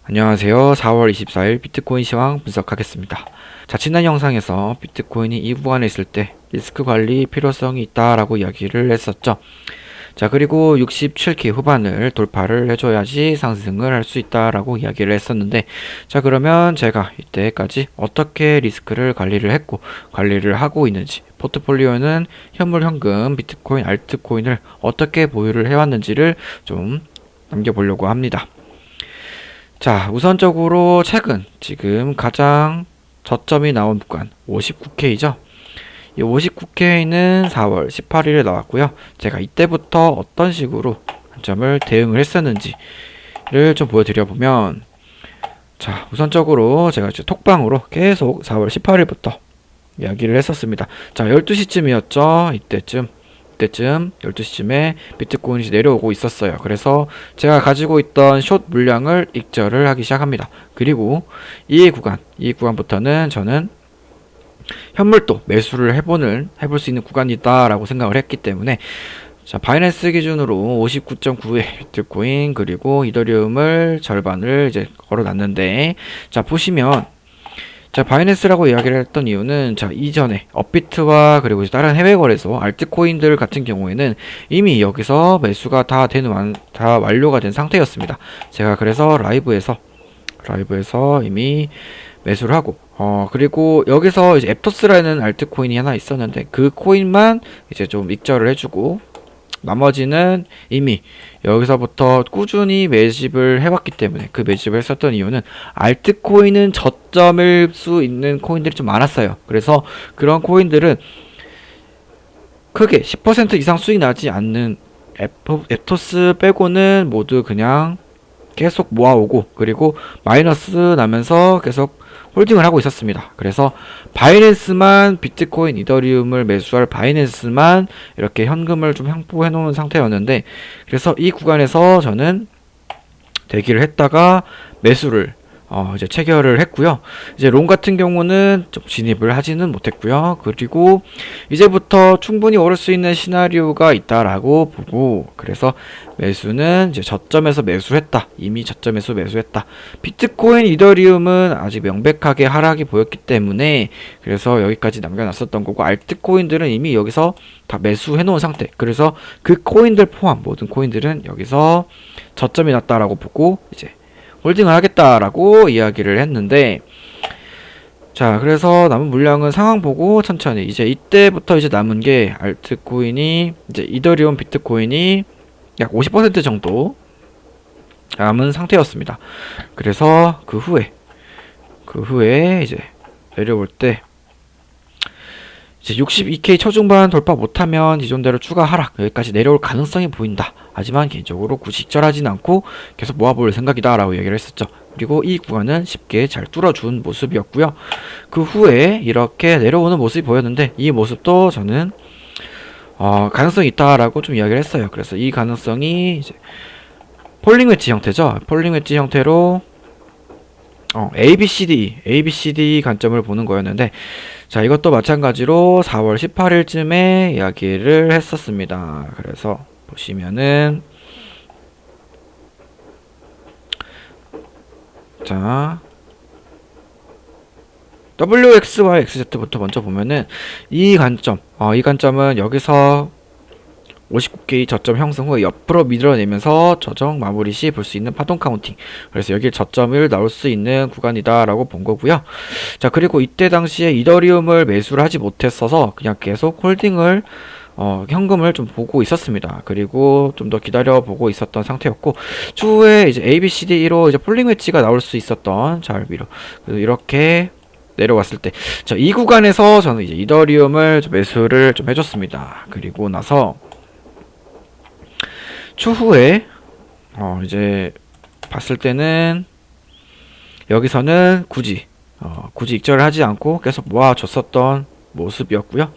안녕하세요. 4월 24일 비트코인 시황 분석하겠습니다. 자, 지난 영상에서 비트코인이 이 구간에 있을 때 리스크 관리 필요성이 있다라고 이야기를 했었죠. 자, 그리고 67K 후반을 돌파를 해줘야지 상승을 할 수 있다라고 이야기를 했었는데, 자, 그러면 제가 이때까지 어떻게 리스크를 관리를 했고 관리를 하고 있는지, 포트폴리오는 현물, 현금, 비트코인, 알트코인을 어떻게 보유를 해왔는지를 좀 남겨보려고 합니다. 자, 우선적으로 최근 지금 가장 저점이 나온 구간 59K죠. 이 59K는 4월 18일에 나왔고요. 제가 이때부터 어떤 식으로 관점을 대응을 했었는지를 좀 보여드려 보면, 자, 우선적으로 제가 이제 톡방으로 계속 4월 18일부터 이야기를 했었습니다. 자, 12시쯤이었죠. 이때쯤 12시쯤에 비트코인이 내려오고 있었어요. 그래서 제가 가지고 있던 숏 물량을 익절을 하기 시작합니다. 그리고 이 구간부터는 저는 현물도 매수를 해볼 수 있는 구간이다 라고 생각을 했기 때문에, 자, 바이낸스 기준으로 59.9의 비트코인 그리고 이더리움을 절반을 이제 걸어놨는데, 자, 보시면, 자, 바이낸스라고 이야기를 했던 이유는, 자, 이전에 업비트와 그리고 이제 다른 해외 거래소 알트코인들 같은 경우에는 이미 여기서 매수가 다 완료가 된 상태였습니다. 제가 그래서 라이브에서 이미 매수를 하고, 그리고 여기서 이제 앱토스라는 알트코인이 하나 있었는데 그 코인만 이제 좀 익절을 해주고, 나머지는 이미 여기서부터 꾸준히 매집을 해왔기 때문에, 그 매집을 했었던 이유는 알트코인은 저점일 수 있는 코인들이 좀 많았어요. 그래서 그런 코인들은 크게 10% 이상 수익 나지 않는 앱토스 빼고는 모두 그냥 계속 모아오고, 그리고 마이너스 나면서 계속 홀딩을 하고 있었습니다. 그래서 바이낸스만, 비트코인, 이더리움을 매수할 바이낸스만 이렇게 현금을 좀 확보해 놓은 상태였는데, 그래서 이 구간에서 저는 대기를 했다가 매수를 이제 체결을 했고요. 이제 롱 같은 경우는 좀 진입을 하지는 못했고요. 그리고 이제부터 충분히 오를 수 있는 시나리오가 있다라고 보고, 그래서 매수는 이제 저점에서 매수했다. 이미 저점에서 매수했다. 비트코인, 이더리움은 아직 명백하게 하락이 보였기 때문에 그래서 여기까지 남겨놨었던 거고, 알트코인들은 이미 여기서 다 매수해 놓은 상태. 그래서 그 코인들 포함 모든 코인들은 여기서 저점이 났다라고 보고 이제 홀딩을 하겠다라고 이야기를 했는데, 자, 그래서 남은 물량은 상황 보고 천천히, 이제 이때부터 이제 남은 게 알트코인이 이제 이더리움, 비트코인이 약 50% 정도 남은 상태였습니다. 그래서 그 후에 이제 내려올 때 이제 62K 초중반 돌파 못하면 기존대로 추가 하락, 여기까지 내려올 가능성이 보인다. 하지만 개인적으로 굳이 익절하진 않고 계속 모아볼 생각이다 라고 얘기를 했었죠. 그리고 이 구간은 쉽게 잘 뚫어준 모습이었고요. 그 후에 이렇게 내려오는 모습이 보였는데, 이 모습도 저는 가능성이 있다라고 좀 이야기를 했어요. 그래서 이 가능성이 이제 폴링 웨지 형태죠. 폴링 웨지 형태로 ABCD 관점을 보는 거였는데, 자, 이것도 마찬가지로 4월 18일쯤에 이야기를 했었습니다. 그래서 보시면은, 자, WXY XZ부터 먼저 보면은 이 관점은 여기서 59K 저점 형성 후에 옆으로 밀어내면서 저정 마무리 시 볼 수 있는 파동 카운팅. 그래서 여기 저점을 나올 수 있는 구간이다 라고 본 거고요. 자, 그리고 이때 당시에 이더리움을 매수를 하지 못했어서 그냥 계속 홀딩을 현금을 좀 보고 있었습니다. 그리고 좀 더 기다려 보고 있었던 상태였고, 추후에 이제 ABCD로 이제 폴링 웨지가 나올 수 있었던, 잘 위로 이렇게 내려왔을 때, 자, 이 구간에서 저는 이제 이더리움을 좀 매수를 좀 해줬습니다. 그리고 나서 추후에 이제 봤을 때는 여기서는 굳이 익절을 하지 않고 계속 모아줬었던 모습이었고요.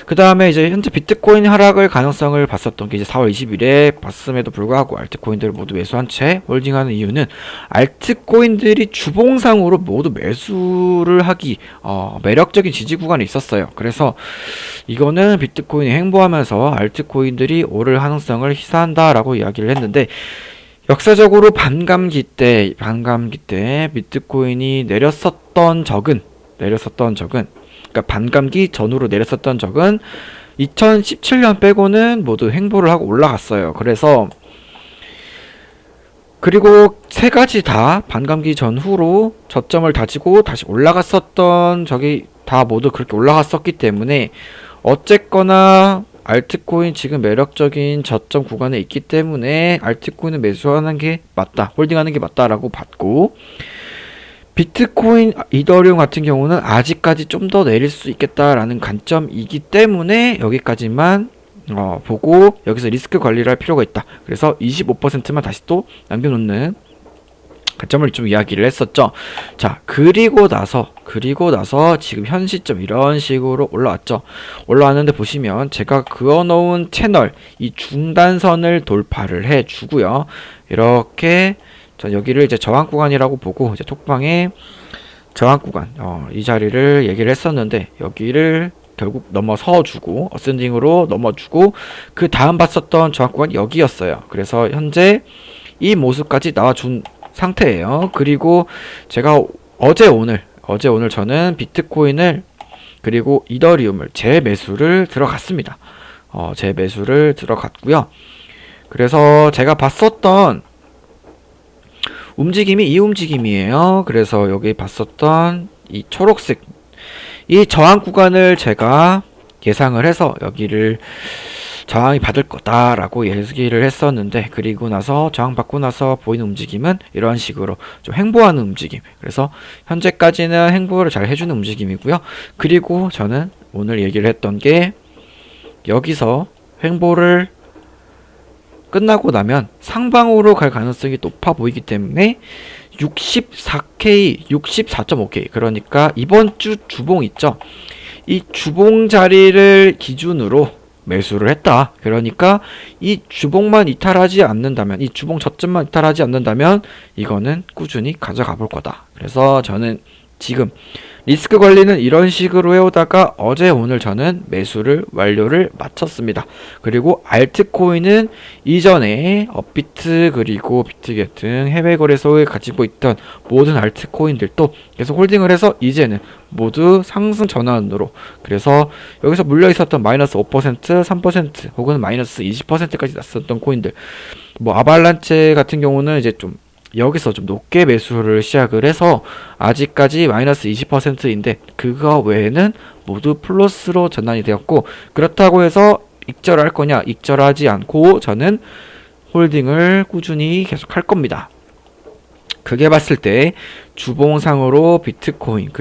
그 다음에 이제 현재 비트코인 하락을 가능성을 봤었던 게 이제 4월 20일에 봤음에도 불구하고 알트코인들을 모두 매수한 채 홀딩하는 이유는, 알트코인들이 주봉상으로 모두 매수를 하기 매력적인 지지 구간이 있었어요. 그래서 이거는 비트코인이 횡보하면서 알트코인들이 오를 가능성을 시사한다라고 이야기를 했는데, 역사적으로 반감기 때 비트코인이 내렸었던 적은 그러니까 반감기 전후로 내렸었던 적은 2017년 빼고는 모두 횡보를 하고 올라갔어요. 그리고 세 가지 다 반감기 전후로 저점을 다지고 다시 올라갔었던 적이 다 모두 그렇게 올라갔었기 때문에 어쨌거나 알트코인 지금 매력적인 저점 구간에 있기 때문에 알트코인을 매수하는 게 맞다, 홀딩하는 게 맞다라고 봤고, 비트코인, 이더리움 같은 경우는 아직까지 좀 더 내릴 수 있겠다라는 관점이기 때문에 여기까지만 보고 여기서 리스크 관리를 할 필요가 있다. 그래서 25%만 다시 또 남겨놓는 관점을 좀 이야기를 했었죠. 자, 그리고 나서 지금 현 시점 이런 식으로 올라왔죠. 올라왔는데 보시면 제가 그어놓은 채널 이 중단선을 돌파를 해주고요. 이렇게 전 여기를 이제 저항 구간이라고 보고 이제 톡방에 저항 구간 이 자리를 얘기를 했었는데 여기를 결국 넘어서주고 어센딩으로 넘어주고 그 다음 봤었던 저항 구간이 여기였어요. 그래서 현재 이 모습까지 나와준 상태예요. 그리고 제가 어제 오늘 저는 비트코인을 그리고 이더리움을 재매수를 들어갔습니다. 재매수를 들어갔고요. 그래서 제가 봤었던 움직임이 이 움직임이에요. 그래서 여기 봤었던 이 초록색 이 저항 구간을 제가 예상을 해서 여기를 저항이 받을 거다라고 얘기를 했었는데, 그리고 나서 저항 받고 나서 보이는 움직임은 이런 식으로 좀 횡보하는 움직임. 그래서 현재까지는 횡보를 잘 해주는 움직임이고요. 그리고 저는 오늘 얘기를 했던 게 여기서 횡보를 끝나고 나면 상방으로 갈 가능성이 높아 보이기 때문에 64K, 64.5K, 그러니까 이번 주 주봉 있죠? 이 주봉 자리를 기준으로 매수를 했다. 그러니까 이 주봉만 이탈하지 않는다면, 이 주봉 저점만 이탈하지 않는다면 이거는 꾸준히 가져가 볼 거다. 그래서 저는 지금 리스크 관리는 이런 식으로 해오다가 어제 오늘 저는 매수를 완료를 마쳤습니다. 그리고 알트코인은 이전에 업비트 그리고 비트겟 등 해외 거래소에 가지고 있던 모든 알트코인들도 계속 홀딩을 해서 이제는 모두 상승 전환으로, 그래서 여기서 물려 있었던 마이너스 5%, 3% 혹은 마이너스 20%까지 났었던 코인들, 뭐 아발란체 같은 경우는 이제 좀 여기서 좀 높게 매수를 시작을 해서 아직까지 마이너스 20%인데 그거 외에는 모두 플러스로 전환이 되었고, 그렇다고 해서 익절할 거냐? 익절하지 않고 저는 홀딩을 꾸준히 계속 할 겁니다. 그게 봤을 때 주봉상으로 비트코인이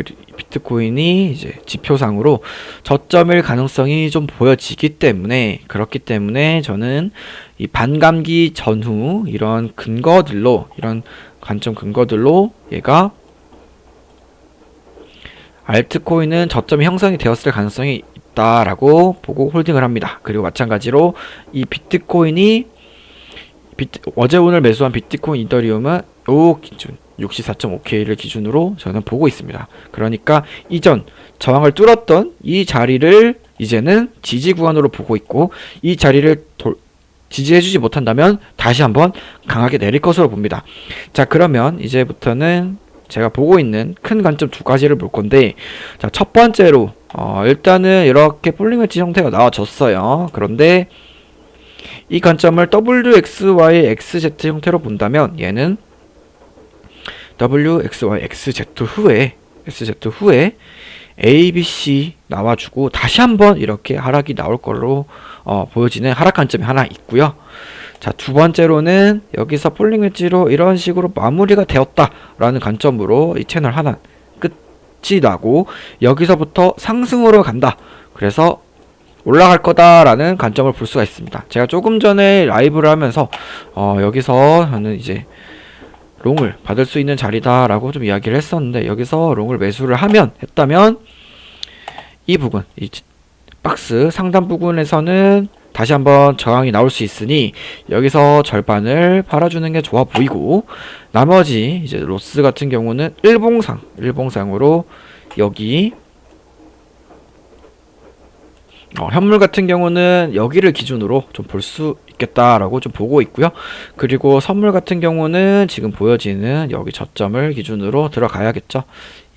이제 지표상으로 저점일 가능성이 좀 보여지기 때문에, 그렇기 때문에 저는 이 반감기 전후 이런 관점 근거들로 얘가 알트코인은 저점이 형성이 되었을 가능성이 있다라고 보고 홀딩을 합니다. 그리고 마찬가지로 이 비트코인이 어제 오늘 매수한 비트코인 이더리움은 요 기준 64.5K를 기준으로 저는 보고 있습니다. 그러니까 이전 저항을 뚫었던 이 자리를 이제는 지지 구간으로 보고 있고, 이 자리를 지지해주지 못한다면 다시 한번 강하게 내릴 것으로 봅니다. 자, 그러면 이제부터는 제가 보고 있는 큰 관점 두 가지를 볼 건데, 자, 첫 번째로 일단은 이렇게 폴링 웨지 형태가 나와졌어요. 그런데 이 관점을 WXY, XZ 형태로 본다면 얘는 WXY, XZ 후에 ABC 나와주고 다시 한번 이렇게 하락이 나올 걸로 보여지는 하락 관점이 하나 있고요. 자, 두 번째로는 여기서 폴링 웨지로 이런 식으로 마무리가 되었다라는 관점으로 이 채널 하나 끝이 나고 여기서부터 상승으로 간다. 그래서 올라갈 거다라는 관점을 볼 수가 있습니다. 제가 조금 전에 라이브를 하면서 여기서 저는 이제 롱을 받을 수 있는 자리다라고 좀 이야기를 했었는데, 여기서 롱을 매수를 했다면 이 부분, 이 박스 상단 부분에서는 다시 한번 저항이 나올 수 있으니 여기서 절반을 팔아주는 게 좋아 보이고, 나머지 이제 로스 같은 경우는 일봉상으로 여기 현물 같은 경우는 여기를 기준으로 좀 볼 수 좋겠다라고 좀 보고 있고요. 그리고 선물 같은 경우는 지금 보여지는 여기 저점을 기준으로 들어가야겠죠.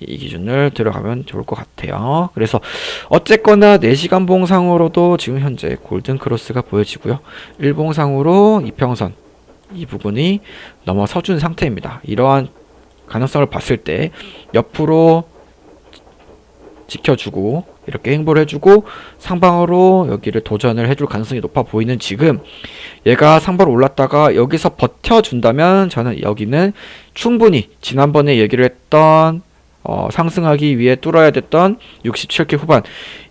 이 기준을 들어가면 좋을 것 같아요. 그래서 어쨌거나 4시간 봉상으로도 지금 현재 골든 크로스가 보여지고요. 일봉상으로 이평선 이 부분이 넘어서준 상태입니다. 이러한 가능성을 봤을 때 옆으로 지켜주고 이렇게 행보를 해주고 상방으로 여기를 도전을 해줄 가능성이 높아 보이는 지금 얘가 상방으로 올랐다가 여기서 버텨준다면 저는 여기는 충분히 지난번에 얘기를 했던 상승하기 위해 뚫어야 됐던 67K 후반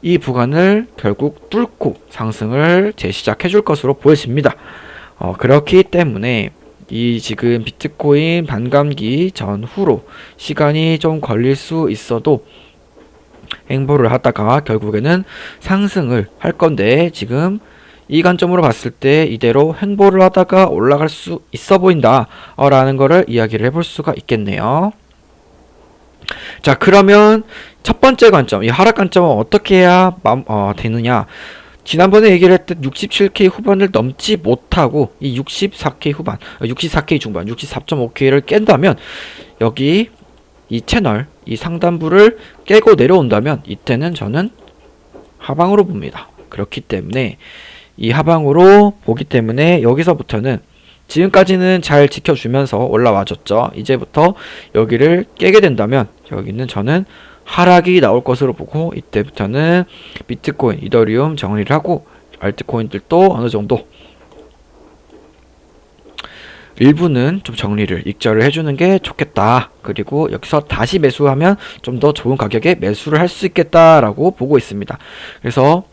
이 구간을 결국 뚫고 상승을 재시작해 줄 것으로 보여집니다. 그렇기 때문에 이 지금 비트코인 반감기 전후로 시간이 좀 걸릴 수 있어도 행보를 하다가 결국에는 상승을 할 건데 지금 이 관점으로 봤을 때 이대로 행보를 하다가 올라갈 수 있어 보인다 라는 거를 이야기를 해볼 수가 있겠네요. 자, 그러면 첫 번째 관점, 이 하락 관점은 어떻게 해야 되느냐. 지난번에 얘기를 했듯 67K 후반을 넘지 못하고 이 64K 후반, 64K 중반, 64.5K를 깬다면 여기 이 채널, 이 상단부를 깨고 내려온다면 이때는 저는 하방으로 봅니다. 그렇기 때문에 이 하방으로 보기 때문에 여기서부터는 지금까지는 잘 지켜주면서 올라와줬죠. 이제부터 여기를 깨게 된다면 여기는 저는 하락이 나올 것으로 보고 이때부터는 비트코인, 이더리움 정리를 하고 알트코인들도 어느 정도 일부는 좀 정리를 익절을 해주는 게 좋겠다. 그리고 여기서 다시 매수하면 좀 더 좋은 가격에 매수를 할 수 있겠다라고 보고 있습니다. 그래서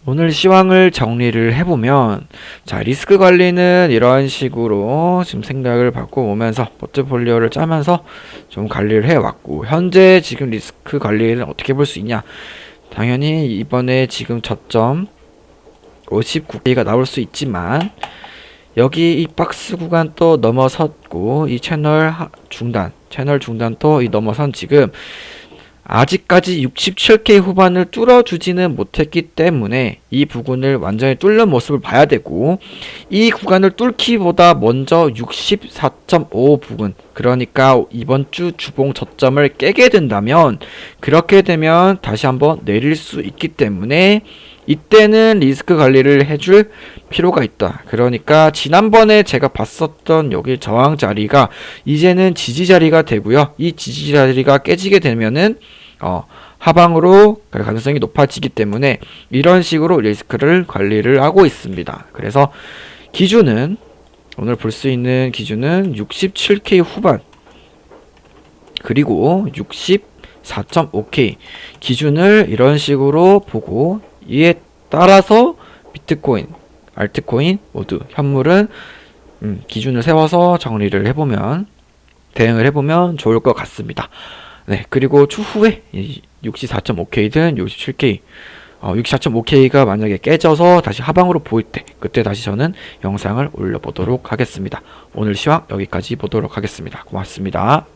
오늘 시황을 정리를 해보면 자, 리스크 관리는 이런 식으로 지금 생각을 바꿔오면서 포트폴리오를 짜면서 좀 관리를 해왔고 현재 지금 리스크 관리는 어떻게 볼 수 있냐. 당연히 이번에 지금 저점 59K가 나올 수 있지만 여기 이 박스 구간 또 넘어섰고 이 채널 중단 또 이 넘어선 지금 아직까지 67K 후반을 뚫어주지는 못했기 때문에 이 부분을 완전히 뚫는 모습을 봐야 되고 이 구간을 뚫기보다 먼저 64.5 부분 그러니까 이번 주 주봉 저점을 깨게 된다면 그렇게 되면 다시 한번 내릴 수 있기 때문에 이때는 리스크 관리를 해줄 필요가 있다. 그러니까 지난번에 제가 봤었던 여기 저항 자리가 이제는 지지 자리가 되고요. 이 지지 자리가 깨지게 되면은 하방으로 갈 가능성이 높아지기 때문에 이런 식으로 리스크를 관리를 하고 있습니다. 그래서 기준은 오늘 볼 수 있는 기준은 67K 후반 그리고 64.5K 기준을 이런 식으로 보고 이에 따라서 비트코인, 알트코인 모두 현물은 기준을 세워서 정리를 해보면 대응을 해보면 좋을 것 같습니다. 네, 그리고 추후에 64.5K든 67K 64.5K가 만약에 깨져서 다시 하방으로 보일 때 그때 다시 저는 영상을 올려보도록 하겠습니다. 오늘 시황 여기까지 보도록 하겠습니다. 고맙습니다.